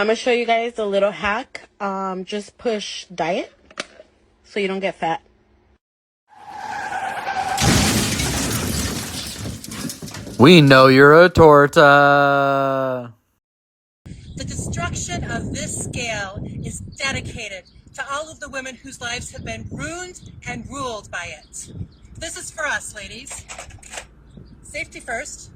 I'm gonna show you guys a little hack. Just push diet so you don't get fat. We know you're a torta. The destruction of this scale is dedicated to all of the women whose lives have been ruined and ruled by it. This is for us, ladies. Safety first.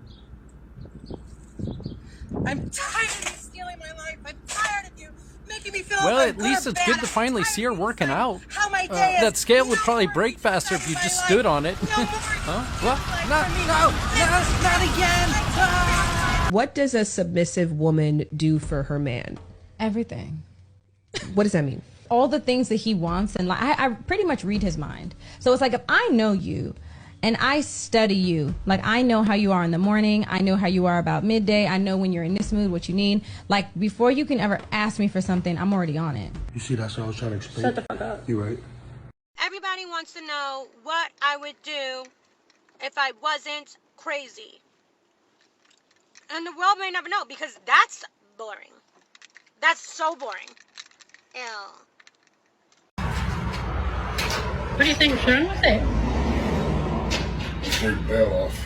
I'm tired of you stealing my life. I'm tired of you making me feel Well, like at least it's good to finally see her working out. how my day is. That scale would probably break faster if you just stood on it. Huh? What? Not again! Ah! What does a submissive woman do for her man? Everything. What does that mean? All the things that he wants, and like I pretty much read his mind. So it's like if I know you and I study you, like I know how you are in the morning, I know how you are about midday, I know when you're in this mood, what you need. Like before you can ever ask me for something, I'm already on it. You see, that's what I was trying to explain. Shut the fuck up. You're right. Everybody wants to know what I would do if I wasn't crazy. And the world may never know because that's boring. That's so boring. Ew. What do you think? What's wrong with it? Take the bell off.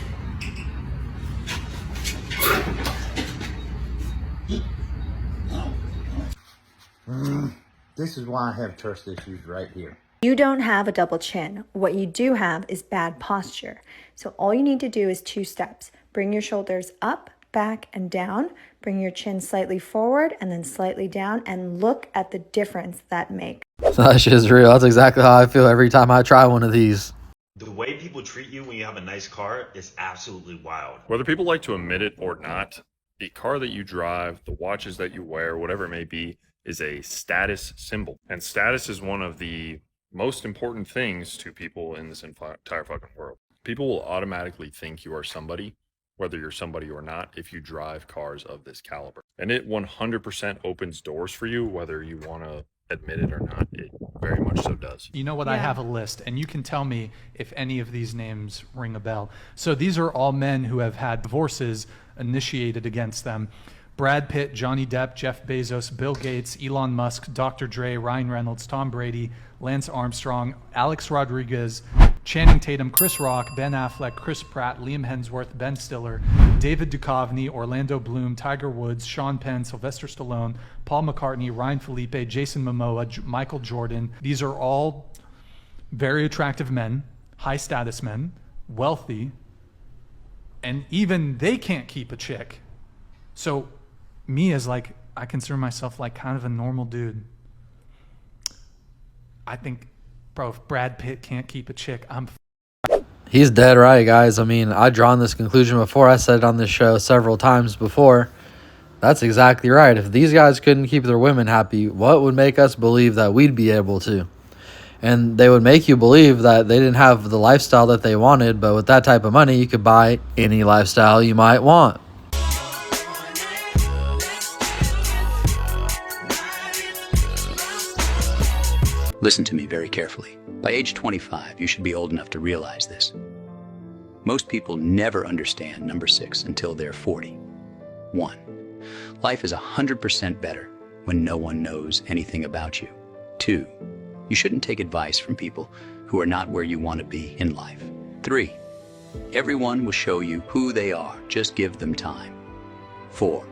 This is why I have trust issues right here. You don't have a double chin. What you do have is bad posture. So all you need to do is 2 steps. Bring your shoulders up, back, and down. Bring your chin slightly forward and then slightly down, and look at the difference that makes. That shit is real. That's exactly how I feel every time I try one of these. The way people treat you when you have a nice car is absolutely wild. Whether people like to admit it or not, the car that you drive, the watches that you wear, whatever it may be, is a status symbol. And status is one of the most important things to people in this entire fucking world. People will automatically think you are somebody, whether you're somebody or not, if you drive cars of this caliber. And it 100% opens doors for you, whether you want to admit it or not. It very much so does. You know what? I have a list, and you can tell me if any of these names ring a bell. So these are all men who have had divorces initiated against them. Brad Pitt, Johnny Depp, Jeff Bezos, Bill Gates, Elon Musk, Dr. Dre, Ryan Reynolds, Tom Brady, Lance Armstrong, Alex Rodriguez, Channing Tatum, Chris Rock, Ben Affleck, Chris Pratt, Liam Hemsworth, Ben Stiller, David Duchovny, Orlando Bloom, Tiger Woods, Sean Penn, Sylvester Stallone, Paul McCartney, Ryan Felipe, Jason Momoa, Michael Jordan. These are all very attractive men, high status men, wealthy, and even they can't keep a chick. So me as like, I consider myself like kind of a normal dude. I think, bro, if Brad Pitt can't keep a chick, I'm He's dead right, guys. I mean, I've drawn this conclusion before. I said it on this show several times before. That's exactly right. If these guys couldn't keep their women happy, what would make us believe that we'd be able to? And they would make you believe that they didn't have the lifestyle that they wanted, but with that type of money, you could buy any lifestyle you might want. Listen to me very carefully. By age 25, you should be old enough to realize this. Most people never understand number 6 until they're 40. 1. Life is 100% better when no one knows anything about you. 2. You shouldn't take advice from people who are not where you want to be in life. 3. Everyone will show you who they are. Just give them time. 4.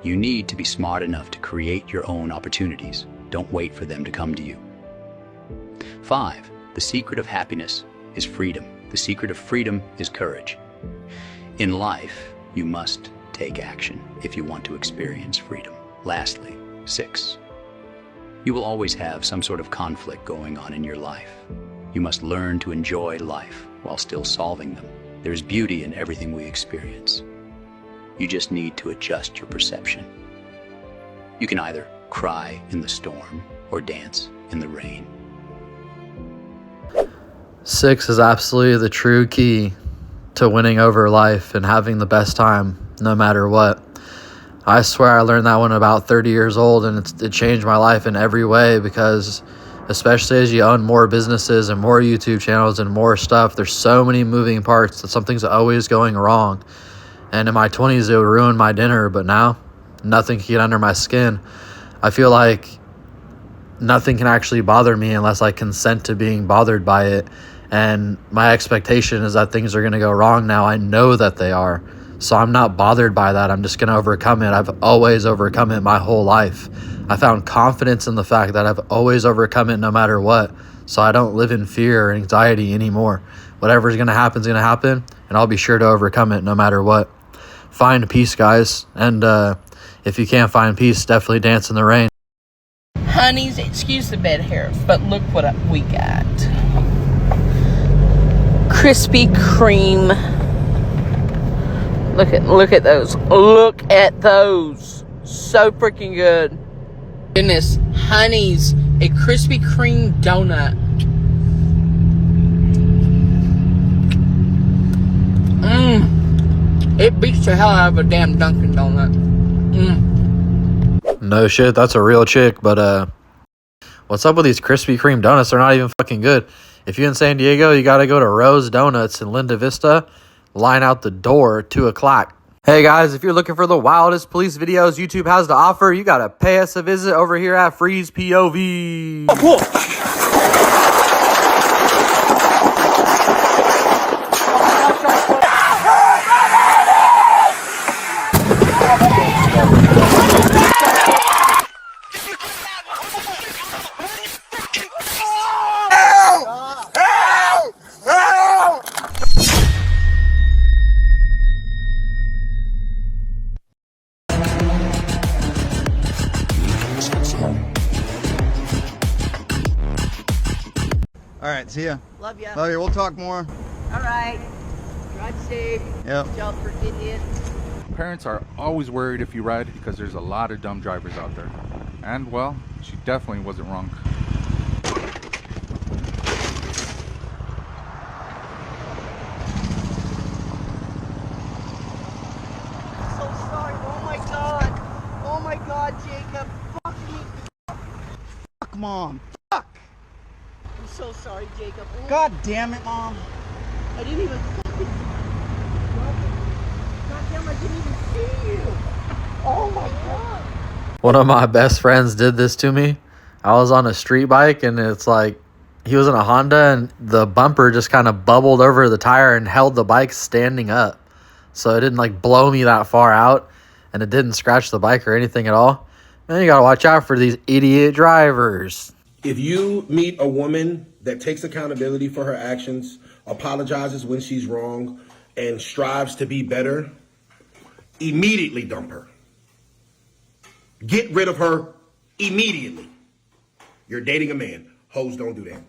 You need to be smart enough to create your own opportunities. Don't wait for them to come to you. 5. The secret of happiness is freedom. The secret of freedom is courage. In life, you must take action if you want to experience freedom. Lastly, 6. You will always have some sort of conflict going on in your life. You must learn to enjoy life while still solving them. There's beauty in everything we experience. You just need to adjust your perception. You can either cry in the storm or dance in the rain. 6 is absolutely the true key to winning over life and having the best time no matter what. I swear I learned that one about 30 years old, and it changed my life in every way, because especially as you own more businesses and more YouTube channels and more stuff, there's so many moving parts that something's always going wrong. And in my 20s, it would ruin my dinner, but now nothing can get under my skin. I feel like nothing can actually bother me unless I consent to being bothered by it. And my expectation is that things are going to go wrong now. I know that they are. So I'm not bothered by that. I'm just going to overcome it. I've always overcome it my whole life. I found confidence in the fact that I've always overcome it no matter what. So I don't live in fear or anxiety anymore. Whatever's going to happen is going to happen, and I'll be sure to overcome it no matter what. Find peace, guys. And if you can't find peace, definitely dance in the rain. Honeys, excuse the bed hair, but look what we got. Krispy Kreme. Look at those. Look at those. So freaking good. Goodness, honeys, a Krispy Kreme donut. It beats the hell out of a damn Dunkin' Donut. No shit, that's a real chick, but what's up with these Krispy Kreme donuts? They're not even fucking good. If you're in San Diego, you gotta go to Rose Donuts in Linda Vista. Line out the door at 2 o'clock. Hey guys, if you're looking for the wildest police videos YouTube has to offer, you gotta pay us a visit over here at FreezePOV. All right, see ya. Love ya. Love you. We'll talk more. All right. Drive safe. Yep. Watch out for idiots. Parents are always worried if you ride because there's a lot of dumb drivers out there. And, well, she definitely wasn't wrong. I'm so sorry. Oh my god. Oh my god, Jacob. Fuck me. Fuck, Mom. I'm so sorry, Jacob. Oh, God damn it, Mom. I didn't even fucking... God damn, I didn't even see you. Oh my god. One of my best friends did this to me. I was on a street bike, and it's like, he was in a Honda, and the bumper just kind of bubbled over the tire and held the bike standing up. So it didn't like blow me that far out, and it didn't scratch the bike or anything at all. Man, you gotta watch out for these idiot drivers. If you meet a woman that takes accountability for her actions, apologizes when she's wrong, and strives to be better, immediately dump her. Get rid of her immediately. You're dating a man. Hoes don't do that.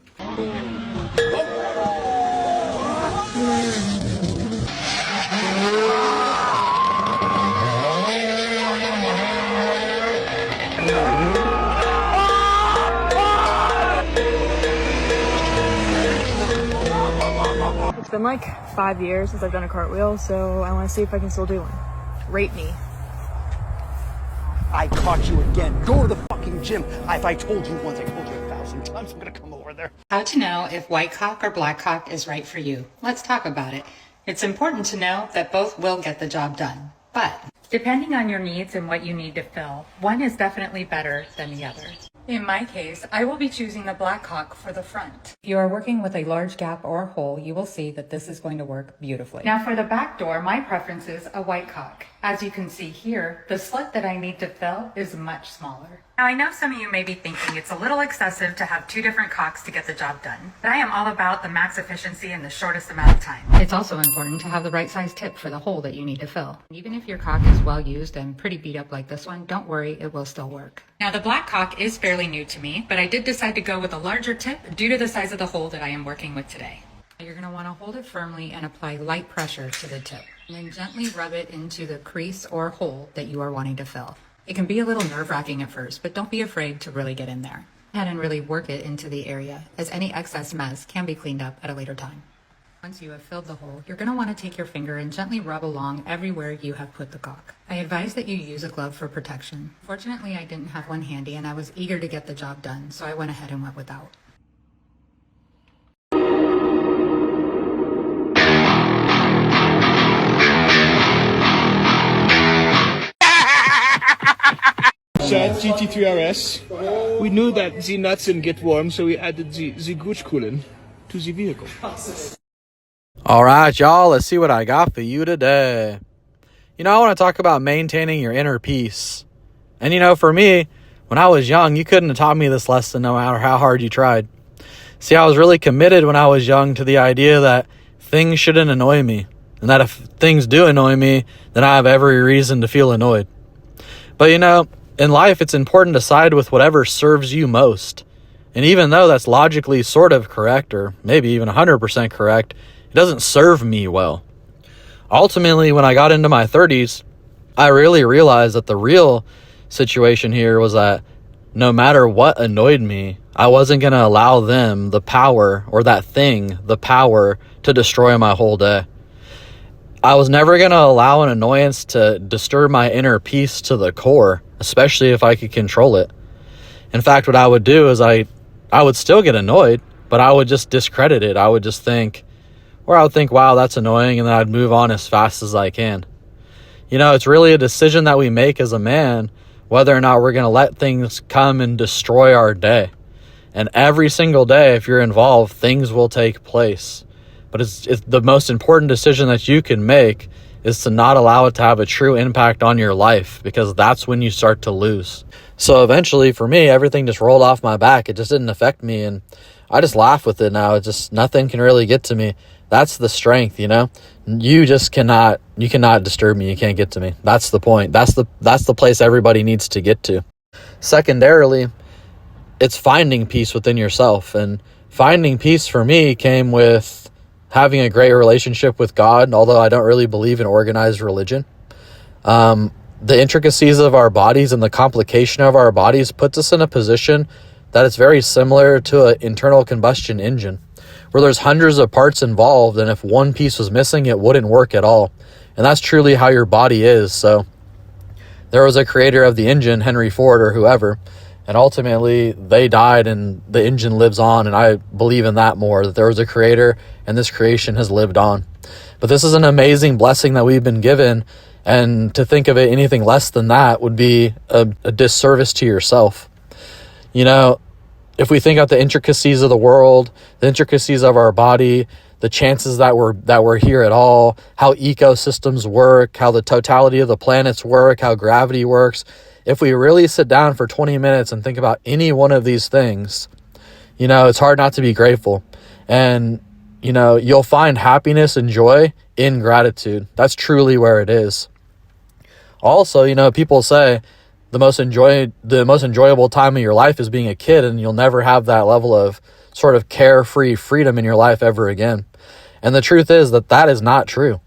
It's been like 5 years since I've done a cartwheel, so I want to see if I can still do one. Rate me. I caught you again. Go to the fucking gym. If I told you once, I told you 1,000 times. I'm gonna come over there. How to know if white cock or black cock is right for you. Let's talk about it. It's important to know that both will get the job done, but depending on your needs and what you need to fill, one is definitely better than the other. In my case, I will be choosing the black cock for the front. If you are working with a large gap or hole, you will see that this is going to work beautifully. Now for the back door, my preference is a white cock. As you can see here, the slit that I need to fill is much smaller. Now I know some of you may be thinking it's a little excessive to have 2 different cocks to get the job done, but I am all about the max efficiency in the shortest amount of time. It's also important to have the right size tip for the hole that you need to fill. Even if your cock is well used and pretty beat up like this one, don't worry, it will still work. Now the black cock is fairly new to me, but I did decide to go with a larger tip due to the size of the hole that I am working with today. You're going to want to hold it firmly and apply light pressure to the tip, and then gently rub it into the crease or hole that you are wanting to fill. It can be a little nerve-wracking at first, but don't be afraid to really get in there. Go ahead and really work it into the area, as any excess mess can be cleaned up at a later time. Once you have filled the hole, you're going to want to take your finger and gently rub along everywhere you have put the cock. I advise that you use a glove for protection. Fortunately, I didn't have one handy and I was eager to get the job done, so I went ahead and went without. Seat GT3 RS. We knew that the nuts didn't get warm, so we added the gooch coolant to the vehicle. All right, y'all, let's see what I got for you today. You know, I want to talk about maintaining your inner peace. And, you know, for me, when I was young, you couldn't have taught me this lesson no matter how hard you tried. See, I was really committed when I was young to the idea that things shouldn't annoy me. And that if things do annoy me, then I have every reason to feel annoyed. But, you know, in life, it's important to side with whatever serves you most. And even though that's logically sort of correct, or maybe even 100% correct, it doesn't serve me well. Ultimately, when I got into my 30s, I really realized that the real situation here was that no matter what annoyed me, I wasn't going to allow them the power, or that thing, the power to destroy my whole day. I was never going to allow an annoyance to disturb my inner peace to the core, especially if I could control it. In fact, what I would do is I would still get annoyed, but I would just discredit it. I would just think, or I would think, wow, that's annoying, and then I'd move on as fast as I can. You know, it's really a decision that we make as a man, whether or not we're going to let things come and destroy our day. And every single day, if you're involved, things will take place. But it's the most important decision that you can make is to not allow it to have a true impact on your life, because that's when you start to lose. So eventually, for me, everything just rolled off my back. It just didn't affect me, and I just laugh with it now. It just, nothing can really get to me. That's the strength, you know? You cannot disturb me. You can't get to me. That's the point. That's the place everybody needs to get to. Secondarily, it's finding peace within yourself. And finding peace for me came with having a great relationship with God, although I don't really believe in organized religion. The intricacies of our bodies and the complication of our bodies puts us in a position that it's very similar to an internal combustion engine, where there's hundreds of parts involved, and if one piece was missing, it wouldn't work at all. And that's truly how your body is. So there was a creator of the engine, Henry Ford or whoever, and ultimately they died and the engine lives on. And I believe in that more, that there was a creator and this creation has lived on. But this is an amazing blessing that we've been given, and to think of it anything less than that would be a disservice to yourself. You know, if we think about the intricacies of the world, the intricacies of our body, the chances that we're here at all, how ecosystems work, how the totality of the planets work, how gravity works, if we really sit down for 20 minutes and think about any one of these things, you know, it's hard not to be grateful. And, you know, you'll find happiness and joy in gratitude. That's truly where it is. Also, you know, people say the most enjoyable time of your life is being a kid, and you'll never have that level of sort of carefree freedom in your life ever again. And the truth is that is not true.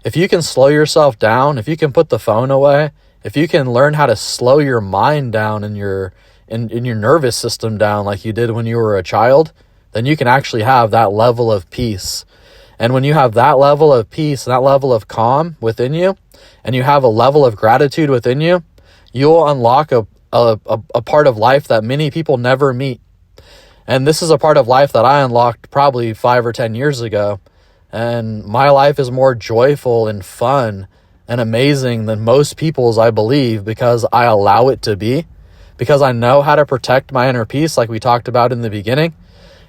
If you can slow yourself down, if you can put the phone away, if you can learn how to slow your mind down and your nervous system down like you did when you were a child, then you can actually have that level of peace. And when you have that level of peace and that level of calm within you, and you have a level of gratitude within you, you'll unlock a part of life that many people never meet. And this is a part of life that I unlocked probably 5 or 10 years ago. And my life is more joyful and fun and amazing than most people's, I believe, because I allow it to be, because I know how to protect my inner peace, like we talked about in the beginning.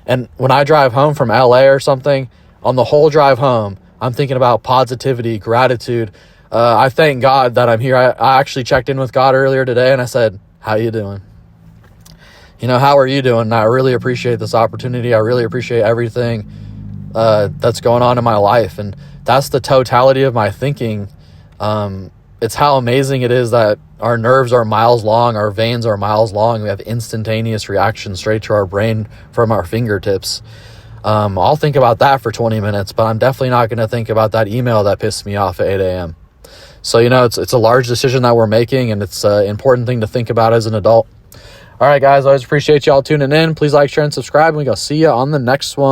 And when I drive home from LA or something, on the whole drive home, I'm thinking about positivity, gratitude. I thank God that I'm here. I actually checked in with God earlier today, and I said, how you doing? You know, how are you doing? And I really appreciate this opportunity. I really appreciate everything that's going on in my life. And that's the totality of my thinking. It's how amazing it is that our nerves are miles long, our veins are miles long. We have instantaneous reactions straight to our brain from our fingertips. I'll think about that for 20 minutes, but I'm definitely not going to think about that email that pissed me off at 8 a.m. So, you know, it's a large decision that we're making, and it's an important thing to think about as an adult. All right, guys, I always appreciate y'all tuning in. Please like, share, and subscribe, and we're going to see you on the next one.